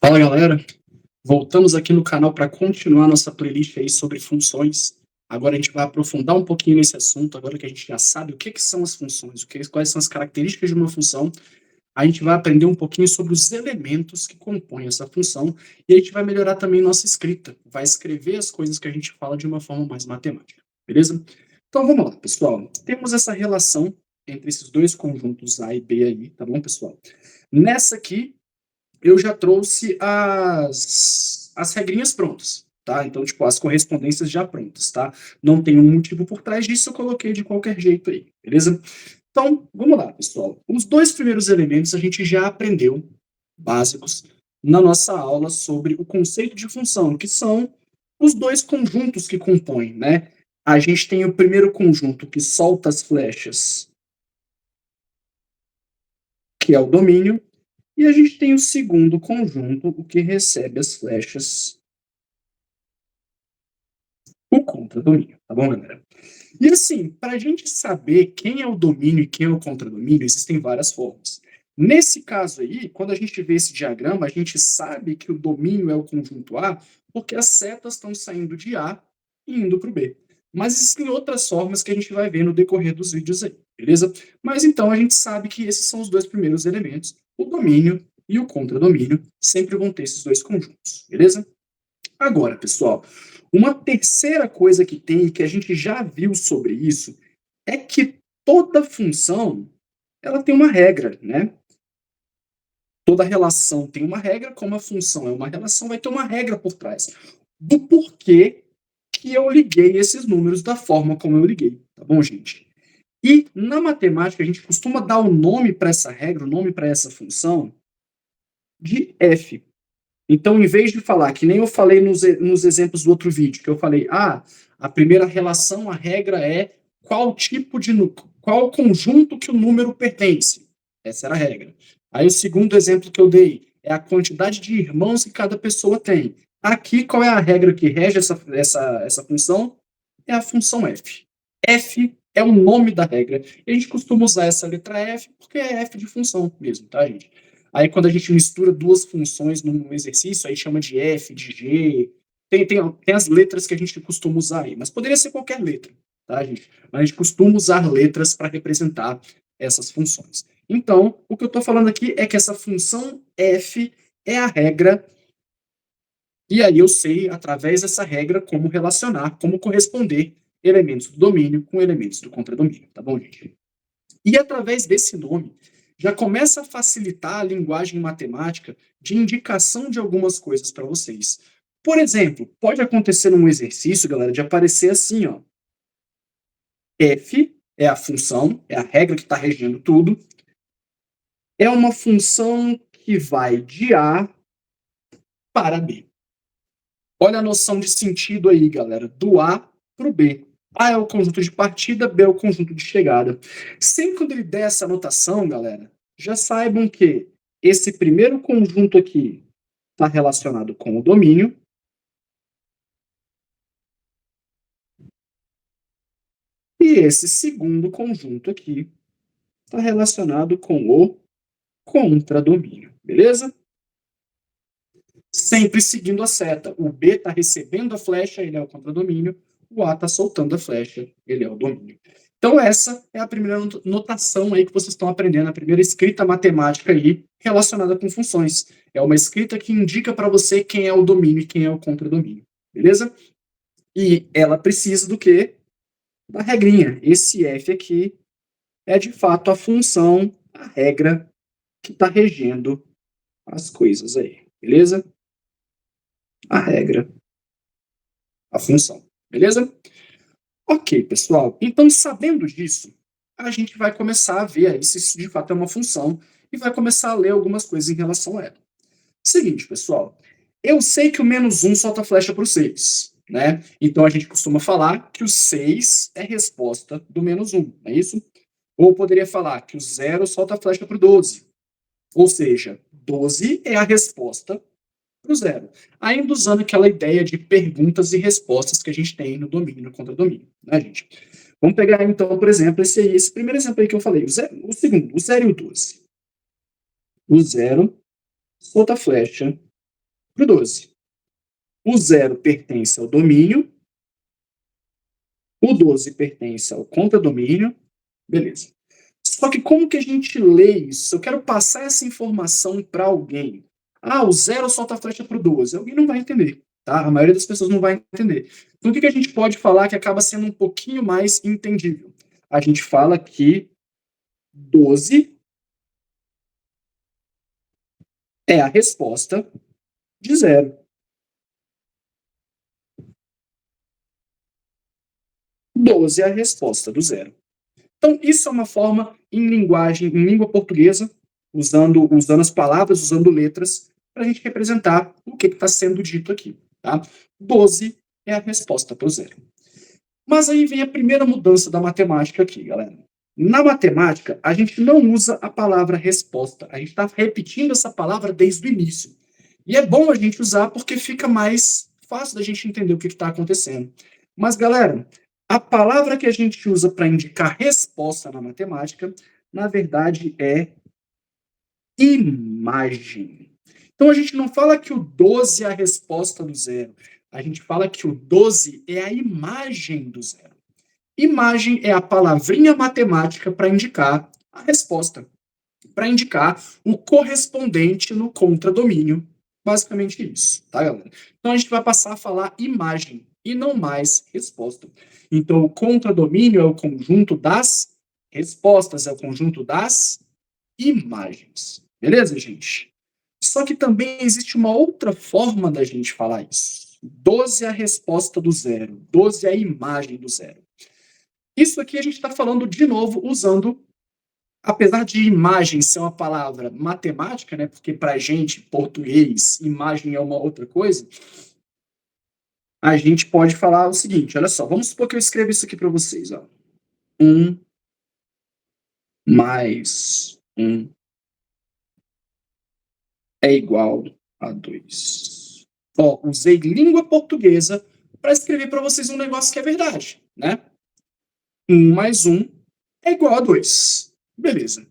Fala galera, voltamos aqui no canal para continuar nossa playlist aí sobre funções. Agora a gente vai aprofundar um pouquinho nesse assunto, agora que a gente já sabe o que são as funções, quais são as características de uma função, a gente vai aprender um pouquinho sobre os elementos que compõem essa função e a gente vai melhorar também nossa escrita, vai escrever as coisas que a gente fala de uma forma mais matemática, beleza? Então vamos lá, pessoal. Temos essa relação entre esses dois conjuntos A e B aí, tá bom, pessoal? Nessa aqui, eu já trouxe as regrinhas prontas, tá? Então, tipo, as correspondências já prontas, tá? Não tem um motivo por trás disso, eu coloquei de qualquer jeito aí, beleza? Então, vamos lá, pessoal. Os dois primeiros elementos a gente já aprendeu, básicos, na nossa aula sobre o conceito de função, que são os dois conjuntos que compõem, né? A gente tem o primeiro conjunto que solta as flechas, que é o domínio, e a gente tem o segundo conjunto, o que recebe as flechas, o contradomínio, tá bom, galera? E assim, para a gente saber quem é o domínio e quem é o contradomínio, existem várias formas. Nesse caso aí, quando a gente vê esse diagrama, a gente sabe que o domínio é o conjunto A, porque as setas estão saindo de A e indo para o B. Mas existem outras formas que a gente vai ver no decorrer dos vídeos aí, beleza? Mas então a gente sabe que esses são os dois primeiros elementos, o domínio e o contradomínio, sempre vão ter esses dois conjuntos, beleza? Agora, pessoal, uma terceira coisa que tem e que a gente já viu sobre isso é que toda função ela tem uma regra, né? Toda relação tem uma regra, como a função é uma relação, vai ter uma regra por trás do porquê que eu liguei esses números da forma como eu liguei, tá bom, gente? E na matemática a gente costuma dar o nome para essa regra, o nome para essa função de f. Então, em vez de falar, que nem eu falei nos exemplos do outro vídeo, que eu falei, a primeira relação, a regra é qual tipo de qual conjunto que o número pertence. Essa era a regra. Aí o segundo exemplo que eu dei é a quantidade de irmãos que cada pessoa tem. Aqui, qual é a regra que rege essa função? É a função f. F é o nome da regra. E a gente costuma usar essa letra F porque é F de função mesmo, tá, gente? Aí quando a gente mistura duas funções num exercício, aí chama de F, de G. Tem as letras que a gente costuma usar aí, mas poderia ser qualquer letra, tá, gente? Mas a gente costuma usar letras para representar essas funções. Então, o que eu estou falando aqui é que essa função F é a regra, e aí eu sei, através dessa regra, como relacionar, como corresponder elementos do domínio com elementos do contradomínio, tá bom, gente? E através desse nome, já começa a facilitar a linguagem matemática de indicação de algumas coisas para vocês. Por exemplo, pode acontecer num exercício, galera, de aparecer assim, ó. F é a função, é a regra que está regendo tudo. É uma função que vai de A para B. Olha a noção de sentido aí, galera, do A para o B. A é o conjunto de partida, B é o conjunto de chegada. Sempre quando ele der essa anotação, galera, já saibam que esse primeiro conjunto aqui está relacionado com o domínio, e esse segundo conjunto aqui está relacionado com o contradomínio, beleza? Sempre seguindo a seta. O B está recebendo a flecha, ele é o contradomínio. O A está soltando a flecha, ele é o domínio. Então essa é a primeira notação aí que vocês estão aprendendo, a primeira escrita matemática aí relacionada com funções. É uma escrita que indica para você quem é o domínio e quem é o contradomínio, beleza? E ela precisa do quê? Da regrinha. Esse F aqui é de fato a função, a regra que está regendo as coisas aí, beleza? A regra, a função, beleza? Ok, pessoal. Então, sabendo disso, a gente vai começar a ver aí se isso de fato é uma função e vai começar a ler algumas coisas em relação a ela. Seguinte, pessoal. Eu sei que o -1 solta flecha para o 6, né? Então a gente costuma falar que o 6 é resposta do -1, não é isso? Ou poderia falar que o 0 solta flecha para o 12. Ou seja, 12 é a resposta para o 0. Ainda usando aquela ideia de perguntas e respostas que a gente tem no domínio e no contradomínio, né, gente? Vamos pegar, então, por exemplo, esse primeiro exemplo aí que eu falei, o segundo, o 0 e o 12. O 0 solta a flecha para o 12. O 0 pertence ao domínio, o 12 pertence ao contradomínio, beleza. Só que como que a gente lê isso? Eu quero passar essa informação para alguém. Ah, o 0 solta a flecha para o 12. Alguém não vai entender, tá? A maioria das pessoas não vai entender. Então, o que a gente pode falar que acaba sendo um pouquinho mais entendível? A gente fala que 12 é a resposta de 0. 12 é a resposta do 0. Então, isso é uma forma em linguagem, em língua portuguesa, usando as palavras, usando letras, para a gente representar o que está sendo dito aqui. Tá? 12 é a resposta para o 0. Mas aí vem a primeira mudança da matemática aqui, galera. Na matemática, a gente não usa a palavra resposta. A gente está repetindo essa palavra desde o início. E é bom a gente usar porque fica mais fácil da gente entender o que está acontecendo. Mas, galera, a palavra que a gente usa para indicar resposta na matemática, na verdade, é imagem. Então, a gente não fala que o 12 é a resposta do 0. A gente fala que o 12 é a imagem do 0. Imagem é a palavrinha matemática para indicar a resposta, para indicar o correspondente no contradomínio. Basicamente isso, tá, galera? Então a gente vai passar a falar imagem e não mais resposta. Então o contradomínio é o conjunto das respostas, é o conjunto das imagens. Beleza, gente? Só que também existe uma outra forma da gente falar isso. 12 é a resposta do 0, 12 é a imagem do 0. Isso aqui a gente está falando de novo usando, apesar de imagem ser uma palavra matemática, né? Porque para a gente, português, imagem é uma outra coisa. A gente pode falar o seguinte: olha só, vamos supor que eu escreva isso aqui para vocês, ó. 1 mais 1 é igual a 2. Ó, usei língua portuguesa para escrever para vocês um negócio que é verdade, né? 1 mais 1 é igual a 2. Beleza.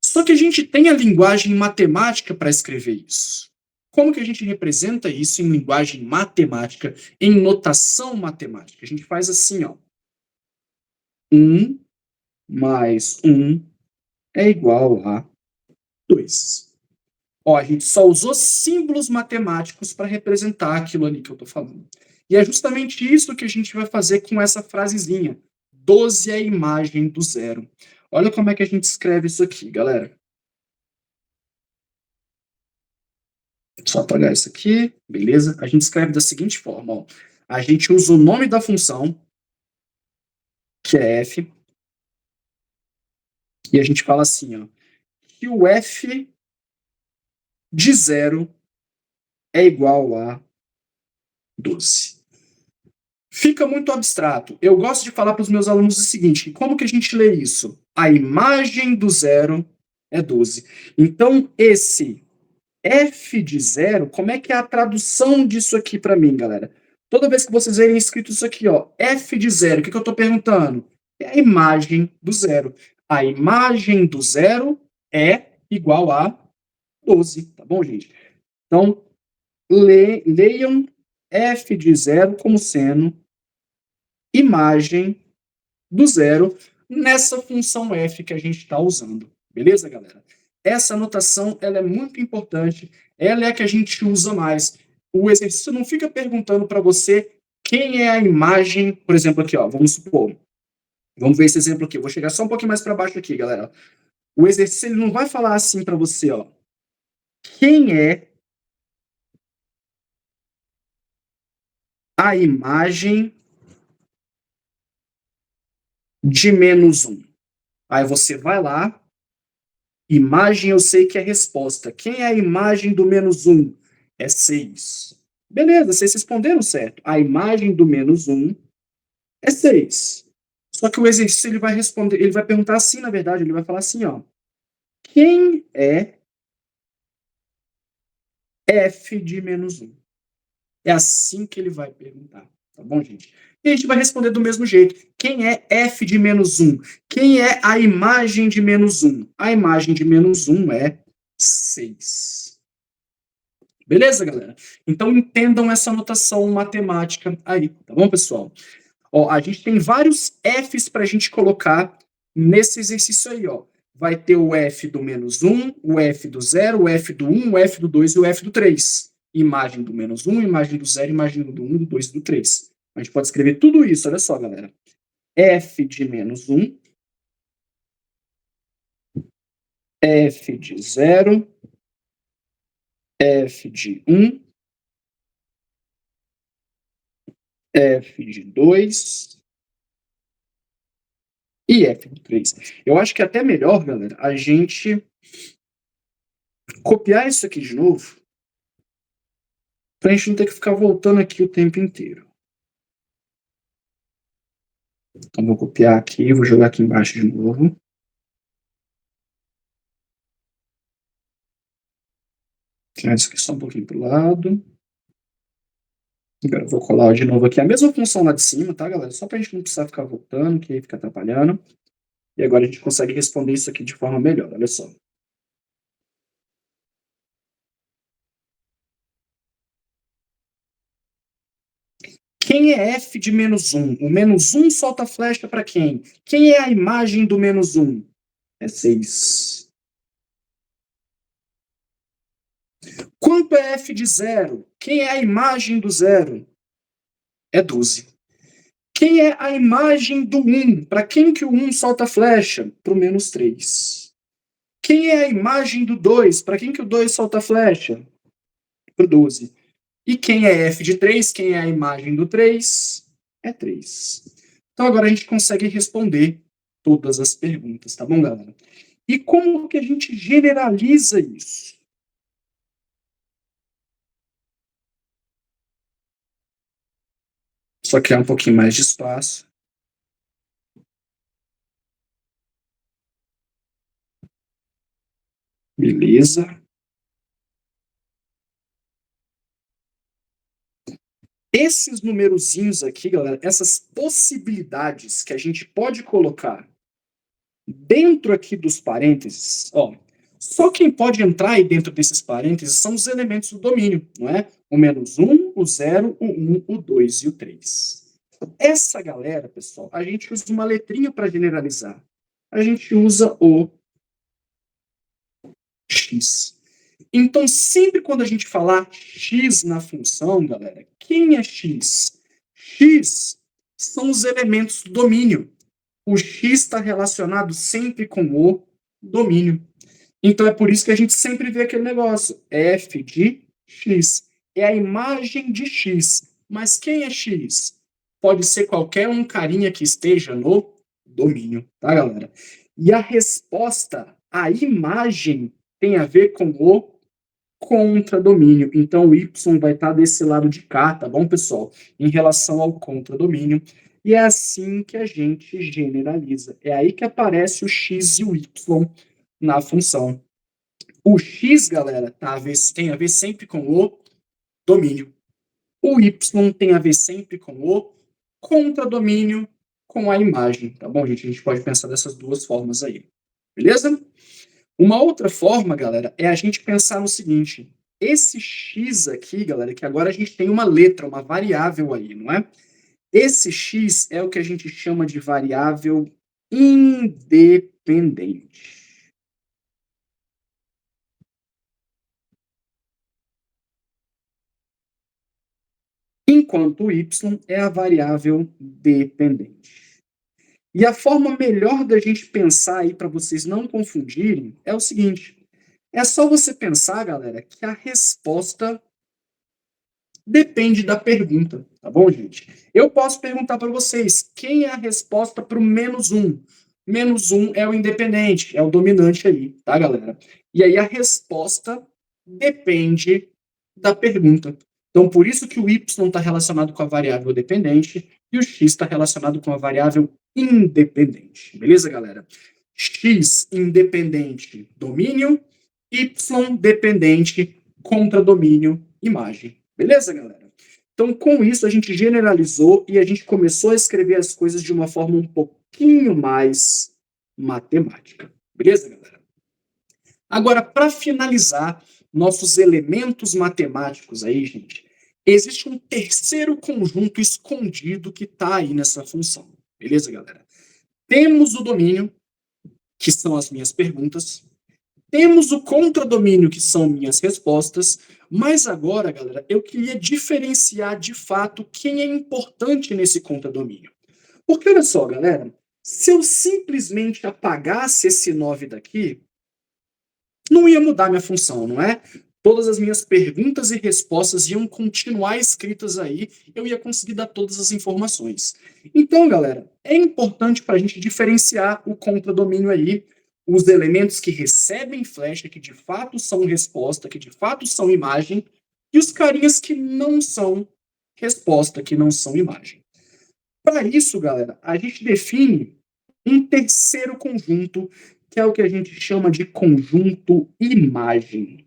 Só que a gente tem a linguagem matemática para escrever isso. Como que a gente representa isso em linguagem matemática, em notação matemática? A gente faz assim, ó. 1 mais 1 é igual a 2. Ó, a gente só usou símbolos matemáticos para representar aquilo ali que eu estou falando. E é justamente isso que a gente vai fazer com essa frasezinha. 12 é a imagem do 0. Olha como é que a gente escreve isso aqui, galera. Só apagar isso aqui, beleza? A gente escreve da seguinte forma, ó. A gente usa o nome da função, que é f, e a gente fala assim, ó, que o f de 0 é igual a 12. Fica muito abstrato. Eu gosto de falar para os meus alunos o seguinte: como que a gente lê isso? A imagem do 0 é 12. Então, esse f de 0, como é que é a tradução disso aqui para mim, galera? Toda vez que vocês verem escrito isso aqui, ó, f de 0, o que eu estou perguntando? É a imagem do 0. A imagem do 0 é igual a 12, tá bom, gente? Então, leiam f de 0 como sendo imagem do 0 nessa função f que a gente está usando. Beleza, galera? Essa anotação ela é muito importante, ela é a que a gente usa mais. O exercício não fica perguntando para você quem é a imagem, por exemplo, aqui, ó, vamos supor. Vamos ver esse exemplo aqui. Eu vou chegar só um pouquinho mais para baixo aqui, galera. O exercício ele não vai falar assim para você, ó. Quem é a imagem de menos 1? Aí você vai lá, imagem eu sei que é resposta. Quem é a imagem do menos 1? É 6. Beleza, vocês responderam certo. A imagem do menos 1 é 6. Só que o exercício ele vai responder, ele vai perguntar assim, na verdade, ele vai falar assim, ó. Quem é f de menos 1? É assim que ele vai perguntar, tá bom, gente? E a gente vai responder do mesmo jeito. Quem é f de menos 1? Quem é a imagem de menos 1? A imagem de menos 1 é 6. Beleza, galera? Então entendam essa notação matemática aí, tá bom, pessoal? Ó, a gente tem vários Fs para a gente colocar nesse exercício aí, ó. Vai ter o F do -1, o F do 0, o F do 1, o F do 2 e o F do 3. Imagem do -1, imagem do 0, imagem do 1, do 2 e do 3. A gente pode escrever tudo isso, olha só, galera. F de -1, F de 0, F de 1, F de 2 e F de 3. Eu acho que é até melhor, galera, a gente copiar isso aqui de novo, para a gente não ter que ficar voltando aqui o tempo inteiro. Então, vou copiar aqui, vou jogar aqui embaixo de novo. Tirar isso aqui só um pouquinho para o lado. Agora eu vou colar de novo aqui a mesma função lá de cima, tá, galera? Só para a gente não precisar ficar voltando, que aí fica atrapalhando. E agora a gente consegue responder isso aqui de forma melhor, olha só. Quem é F de -1? O -1 solta flecha para quem? Quem é a imagem do -1? É 6. Quanto é F de 0? Quem é a imagem do 0? É 12. Quem é a imagem do 1? Para quem que o 1 solta flecha? Para o -3. Quem é a imagem do 2? Para quem que o 2 solta flecha? Para o 12. E quem é F de 3? Quem é a imagem do 3? É 3. Então agora a gente consegue responder todas as perguntas, tá bom, galera? E como que a gente generaliza isso? Só criar um pouquinho mais de espaço. Beleza. Esses numerozinhos aqui, galera, essas possibilidades que a gente pode colocar dentro aqui dos parênteses, ó, só quem pode entrar aí dentro desses parênteses são os elementos do domínio, não é? O -1, o 0, o 1, o 2 e o 3. Essa galera, pessoal, a gente usa uma letrinha para generalizar. A gente usa o x. Então, sempre quando a gente falar x na função, galera, quem é x? X são os elementos do domínio. O x está relacionado sempre com o domínio. Então, é por isso que a gente sempre vê aquele negócio, f de x. É a imagem de x. Mas quem é x? Pode ser qualquer um carinha que esteja no domínio, tá, galera? E a resposta, a imagem, tem a ver com o contradomínio. Então, o y vai estar desse lado de cá, tá bom, pessoal? Em relação ao contradomínio. E é assim que a gente generaliza. É aí que aparece o x e o y na função. O x, galera, tem a ver sempre com o domínio. O y tem a ver sempre com o contradomínio, com a imagem, tá bom, gente? A gente pode pensar dessas duas formas aí. Beleza? Uma outra forma, galera, é a gente pensar no seguinte: esse x aqui, galera, que agora a gente tem uma letra, uma variável aí, não é? Esse x é o que a gente chama de variável independente. Enquanto o y é a variável dependente. E a forma melhor da gente pensar aí, para vocês não confundirem, é o seguinte: é só você pensar, galera, que a resposta depende da pergunta, tá bom, gente? Eu posso perguntar para vocês, quem é a resposta para o -1? -1 é o independente, é o dominante aí, tá, galera? E aí a resposta depende da pergunta. Então, por isso que o y está relacionado com a variável dependente e o x está relacionado com a variável independente. Beleza, galera? X independente, domínio, y dependente, contradomínio, imagem. Beleza, galera? Então, com isso, a gente generalizou e a gente começou a escrever as coisas de uma forma um pouquinho mais matemática. Beleza, galera? Agora, para finalizar, nossos elementos matemáticos aí, gente, existe um terceiro conjunto escondido que está aí nessa função. Beleza, galera? Temos o domínio, que são as minhas perguntas. Temos o contradomínio, que são minhas respostas. Mas agora, galera, eu queria diferenciar de fato quem é importante nesse contradomínio. Porque olha só, galera, se eu simplesmente apagasse esse 9 daqui, não ia mudar minha função, não é? Todas as minhas perguntas e respostas iam continuar escritas aí, eu ia conseguir dar todas as informações. Então, galera, é importante para a gente diferenciar o contradomínio aí, os elementos que recebem flecha, que de fato são resposta, que de fato são imagem, e os carinhas que não são resposta, que não são imagem. Para isso, galera, a gente define um terceiro conjunto, que é o que a gente chama de conjunto imagem.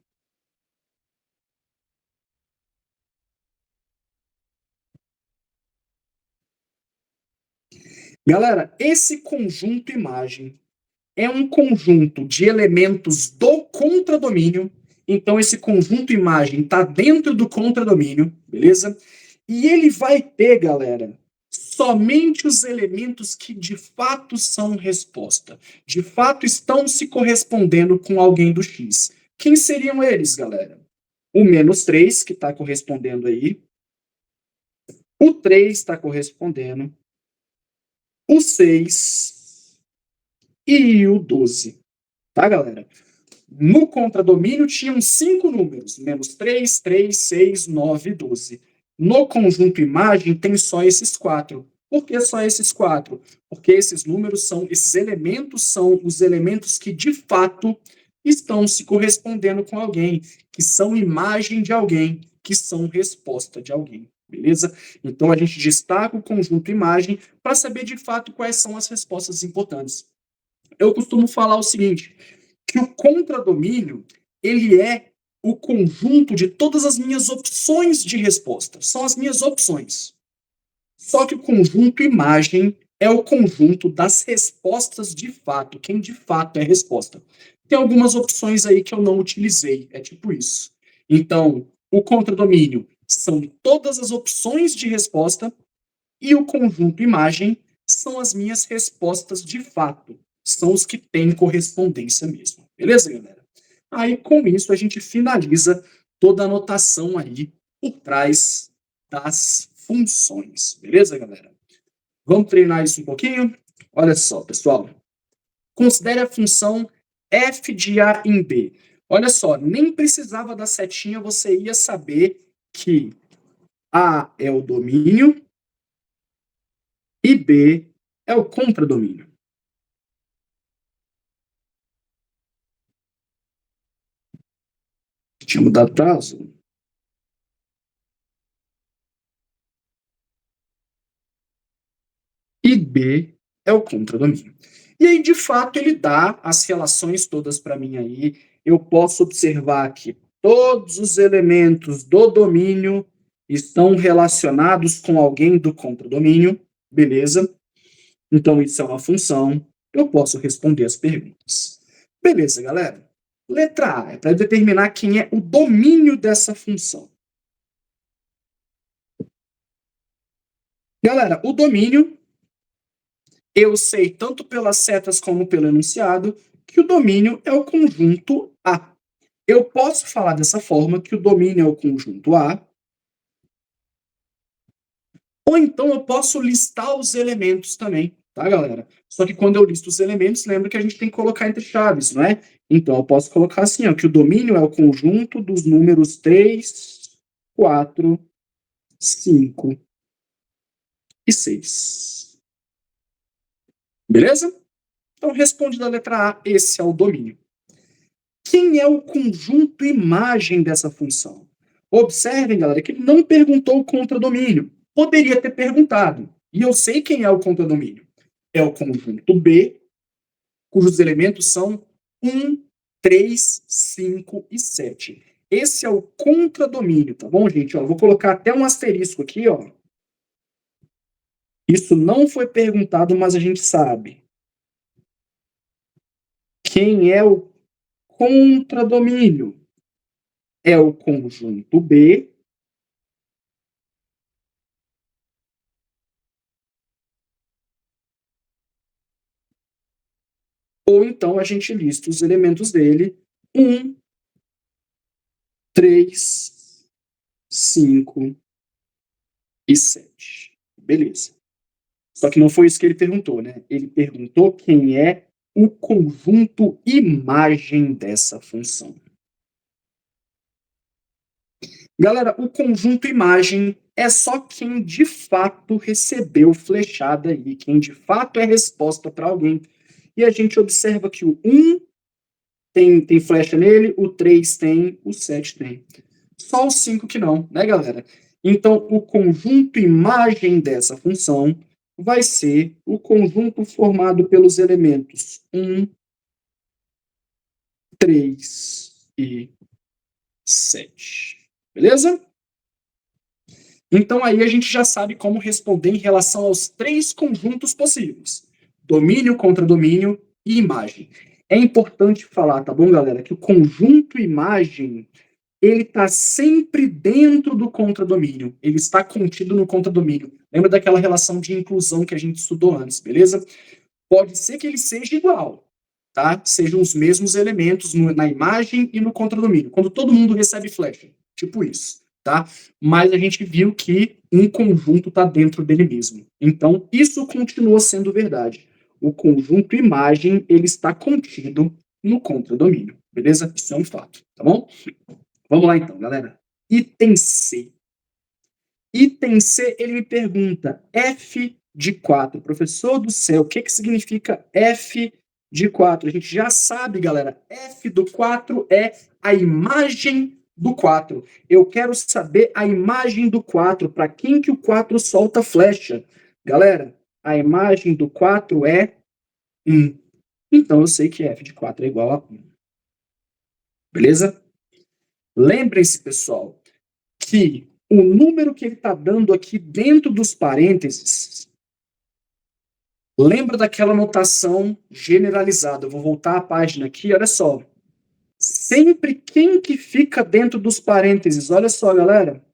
Galera, esse conjunto imagem é um conjunto de elementos do contradomínio. Então, esse conjunto imagem está dentro do contradomínio, beleza? E ele vai ter, galera, somente os elementos que de fato são resposta, de fato estão se correspondendo com alguém do X. Quem seriam eles, galera? O -3, que está correspondendo aí, o 3 está correspondendo, o 6 e o 12. Tá, galera? No contradomínio tinham 5 números, -3, 3, 6, 9 e 12. No conjunto imagem tem só esses 4. Por que só esses 4? Porque esses números esses elementos são os elementos que de fato estão se correspondendo com alguém, que são imagem de alguém, que são resposta de alguém. Beleza? Então a gente destaca o conjunto imagem para saber de fato quais são as respostas importantes. Eu costumo falar o seguinte, que o contradomínio, ele é o conjunto de todas as minhas opções de resposta. São as minhas opções. Só que o conjunto imagem é o conjunto das respostas de fato, quem de fato é a resposta. Tem algumas opções aí que eu não utilizei, é tipo isso. Então, o contradomínio são todas as opções de resposta e o conjunto imagem são as minhas respostas de fato. São os que têm correspondência mesmo. Beleza, galera? Aí, com isso, a gente finaliza toda a notação aí por trás das funções. Beleza, galera? Vamos treinar isso um pouquinho? Olha só, pessoal. Considere a função f de A em B. Olha só, nem precisava da setinha, você ia saber que A é o domínio e B é o contradomínio. Tinha mudado para azul. E B é o contradomínio. E aí, de fato, ele dá as relações todas para mim aí. Eu posso observar que todos os elementos do domínio estão relacionados com alguém do contradomínio, beleza? Então, isso é uma função. Eu posso responder as perguntas. Beleza, galera? Letra A é para determinar quem é o domínio dessa função. Galera, o domínio, eu sei tanto pelas setas como pelo enunciado, que o domínio é o conjunto A. Eu posso falar dessa forma, que o domínio é o conjunto A, ou então eu posso listar os elementos também, tá, galera? Só que quando eu listo os elementos, lembra que a gente tem que colocar entre chaves, não é? Então eu posso colocar assim, ó, que o domínio é o conjunto dos números 3, 4, 5 e 6. Beleza? Então responde da letra A, esse é o domínio. Quem é o conjunto imagem dessa função? Observem, galera, que ele não perguntou o contradomínio. Poderia ter perguntado. E eu sei quem é o contradomínio. É o conjunto B, cujos elementos são 1, 3, 5 e 7. Esse é o contradomínio, tá bom, gente? Ó, vou colocar até um asterisco aqui, ó. Isso não foi perguntado, mas a gente sabe. Quem é o contradomínio? é o conjunto B ou então a gente lista os elementos dele: 1, 3, 5 e 7. Beleza. Só que não foi isso que ele perguntou, né? Ele perguntou quem é o conjunto imagem dessa função. Galera, o conjunto imagem é só quem de fato recebeu flechada aí, quem de fato é resposta para alguém. E a gente observa que o 1 tem flecha nele, o 3 tem, o 7 tem. Só o 5 que não, né, galera? Então, o conjunto imagem dessa função vai ser o conjunto formado pelos elementos 1, 3 e 7. Beleza? Então, aí a gente já sabe como responder em relação aos 3 conjuntos possíveis: domínio, contradomínio e imagem. É importante falar, tá bom, galera, que o conjunto imagem ele está sempre dentro do contradomínio, ele está contido no contradomínio. Lembra daquela relação de inclusão que a gente estudou antes, beleza? Pode ser que ele seja igual, tá? Sejam os mesmos elementos na imagem e no contradomínio, quando todo mundo recebe flecha, tipo isso, tá? Mas a gente viu que um conjunto está dentro dele mesmo. Então, isso continua sendo verdade. O conjunto imagem, ele está contido no contradomínio, beleza? Isso é um fato, tá bom? Vamos lá então, galera. Item C. Item C, ele me pergunta f de 4. Professor do céu, o que significa f de 4? A gente já sabe, galera, f do 4 é a imagem do 4. Eu quero saber a imagem do 4, para quem que o 4 solta flecha. Galera, a imagem do 4 é 1. Então eu sei que f de 4 é igual a 1. Beleza? Lembrem-se, pessoal, que o número que ele está dando aqui dentro dos parênteses, lembra daquela notação generalizada. Eu vou voltar à página aqui, olha só. Sempre quem que fica dentro dos parênteses, olha só, galera.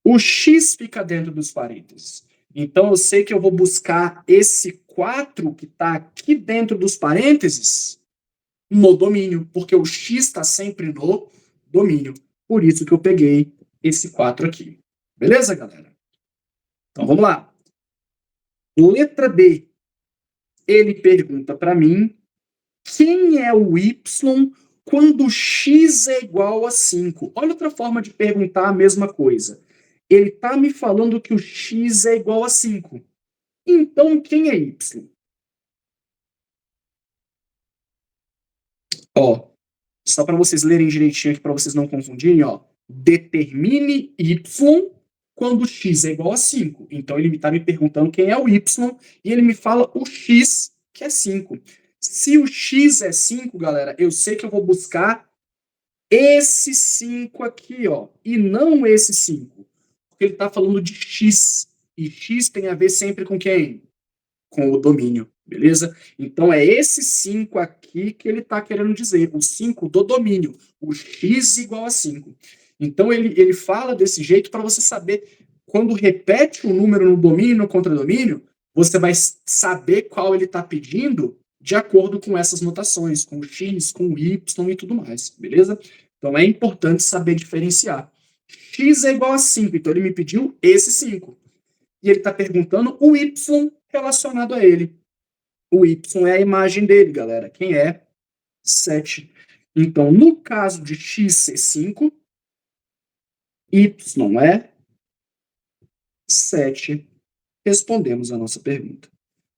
O x fica dentro dos parênteses. Então, eu sei que eu vou buscar esse 4 que está aqui dentro dos parênteses no domínio, porque o x está sempre no domínio. Por isso que eu peguei esse 4 aqui. Beleza, galera? Então, vamos lá. Letra D. Ele pergunta para mim quem é o y quando x é igual a 5. Olha outra forma de perguntar a mesma coisa. Ele está me falando que o x é igual a 5. Então, quem é y? Ó, só para vocês lerem direitinho aqui, para vocês não confundirem, ó. Determine y quando x é igual a 5. Então, ele está me perguntando quem é o y e ele me fala o x, que é 5. Se o x é 5, galera, eu sei que eu vou buscar esse 5 aqui, ó, e não esse 5. Porque ele está falando de x. E x tem a ver sempre com quem? Com o domínio, beleza? Então é esse 5 aqui que ele está querendo dizer, o 5 do domínio, o x igual a 5. Então ele fala desse jeito para você saber, quando repete um número no domínio e no contradomínio, você vai saber qual ele está pedindo de acordo com essas notações, com o x, com o y e tudo mais, beleza? Então é importante saber diferenciar. X é igual a 5, então ele me pediu esse 5. E ele está perguntando o y relacionado a ele. O y é a imagem dele, galera. Quem é? 7. Então, no caso de x ser 5, y é 7. Respondemos a nossa pergunta.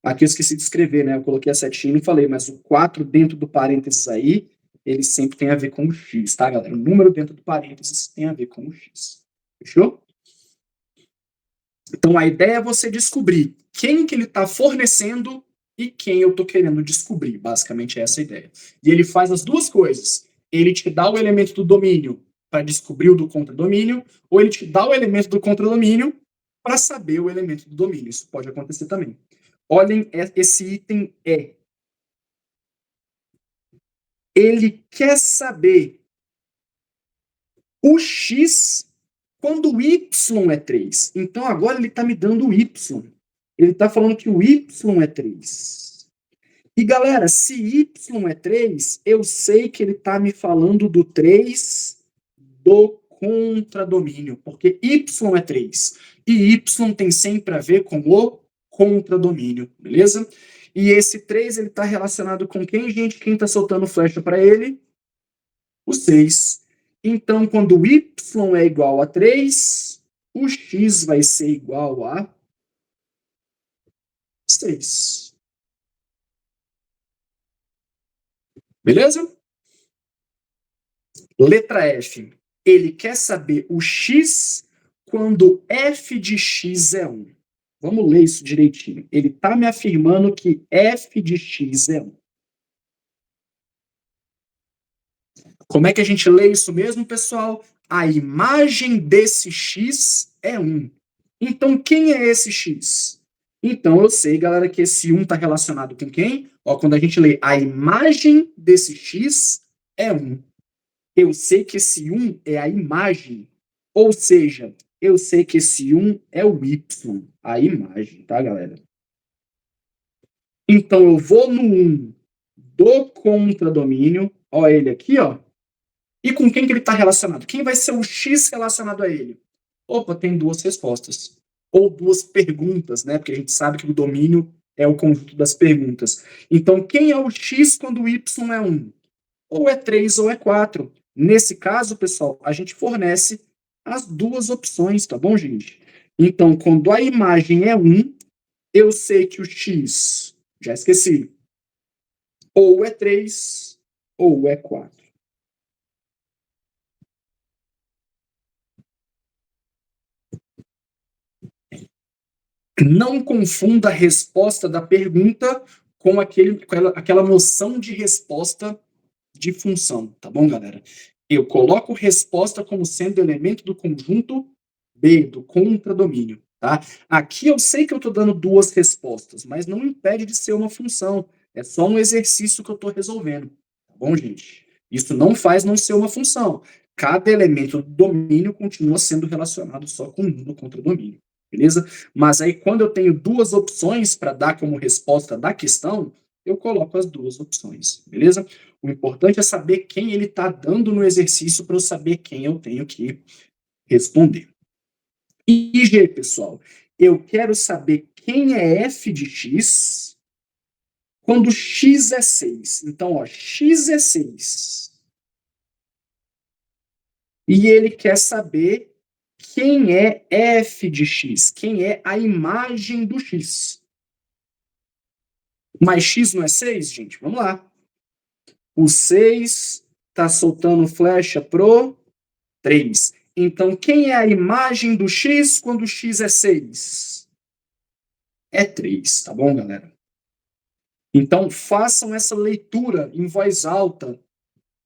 Aqui eu esqueci de escrever, né? Eu coloquei a setinha e não falei, mas o 4 dentro do parênteses aí, ele sempre tem a ver com o x, tá, galera? O número dentro do parênteses tem a ver com o x. Fechou? Então, a ideia é você descobrir quem que ele está fornecendo e quem eu estou querendo descobrir. Basicamente, é essa a ideia. E ele faz as duas coisas. Ele te dá o elemento do domínio para descobrir o do contradomínio, ou ele te dá o elemento do contradomínio para saber o elemento do domínio. Isso pode acontecer também. Olhem esse item E. Ele quer saber O x quando o y é 3. Então, agora ele está me dando o y. Ele está falando que o y é 3. E, galera, se y é 3, eu sei que ele está me falando do 3 do contradomínio, porque y é 3. E y tem sempre a ver com o contradomínio, beleza? E esse 3, ele está relacionado com quem, gente? Quem está soltando flecha para ele? O 6. Então, quando o y é igual a 3, o x vai ser igual a 6. Beleza? Letra F. Ele quer saber o x quando f de x é 1. Vamos ler isso direitinho. Ele está me afirmando que f de x é 1. Como é que a gente lê isso mesmo, pessoal? A imagem desse x é 1. Então, quem é esse x? Então, eu sei, galera, que esse 1 está relacionado com quem? Ó, quando a gente lê a imagem desse x é 1. Eu sei que esse 1 é a imagem. Ou seja, eu sei que esse 1 é o y, a imagem, tá, galera? Então, eu vou no 1 do contradomínio, ó ele aqui, ó. E com quem que ele está relacionado? Quem vai ser o x relacionado a ele? Opa, tem duas respostas. Ou duas perguntas, né? Porque a gente sabe que o domínio é o conjunto das perguntas. Então, quem é o x quando o y é 1? Ou é 3 ou é 4. Nesse caso, pessoal, a gente fornece as duas opções, tá bom, gente? Então, quando a imagem é 1, eu sei que o x, já esqueci, ou é 3 ou é 4. Não confunda a resposta da pergunta com aquela noção de resposta de função, tá bom, galera? Eu coloco resposta como sendo elemento do conjunto B, do contradomínio, tá? Aqui eu sei que eu estou dando duas respostas, mas não impede de ser uma função. É só um exercício que eu estou resolvendo, tá bom, gente? Isso não faz não ser uma função. Cada elemento do domínio continua sendo relacionado só com um do contradomínio, beleza? Mas aí, quando eu tenho duas opções para dar como resposta da questão, eu coloco as duas opções, beleza? O importante é saber quem ele está dando no exercício para eu saber quem eu tenho que responder. E G, pessoal, eu quero saber quem é f de x quando x é 6. Então, ó, x é 6. E ele quer saber quem é f de x, quem é a imagem do x. Mas x não é 6, gente? Vamos lá. O 6 está soltando flecha pro 3. Então, quem é a imagem do x quando x é 6? É 3, tá bom, galera? Então, façam essa leitura em voz alta,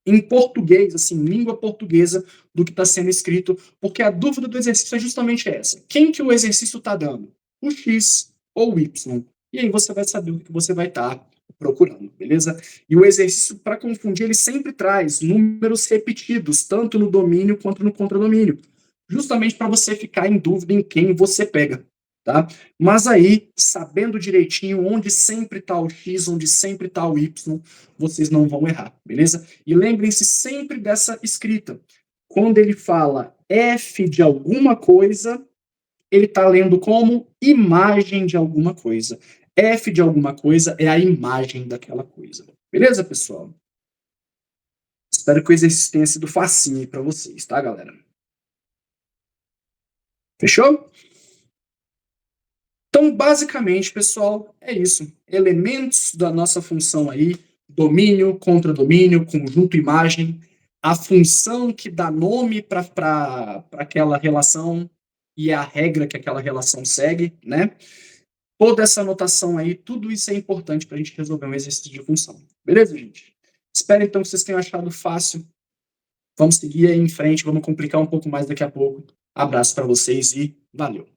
em português, assim, língua portuguesa, do que está sendo escrito, porque a dúvida do exercício é justamente essa. Quem que o exercício está dando? O x ou o y? E aí você vai saber o que você vai estar procurando, beleza? E o exercício, para confundir, ele sempre traz números repetidos, tanto no domínio quanto no contradomínio, justamente para você ficar em dúvida em quem você pega, tá? Mas aí, sabendo direitinho onde sempre está o x, onde sempre está o y, vocês não vão errar, beleza? E lembrem-se sempre dessa escrita. Quando ele fala f de alguma coisa, ele está lendo como imagem de alguma coisa. F de alguma coisa é a imagem daquela coisa. Beleza, pessoal? Espero que o exercício tenha sido facinho aí para vocês, tá, galera? Fechou? Então, basicamente, pessoal, é isso. Elementos da nossa função aí, domínio, contradomínio, conjunto, imagem, a função que dá nome para aquela relação e a regra que aquela relação segue, né? Toda essa anotação aí, tudo isso é importante para a gente resolver um exercício de função. Beleza, gente? Espero, então, que vocês tenham achado fácil. Vamos seguir aí em frente, vamos complicar um pouco mais daqui a pouco. Abraço para vocês e valeu!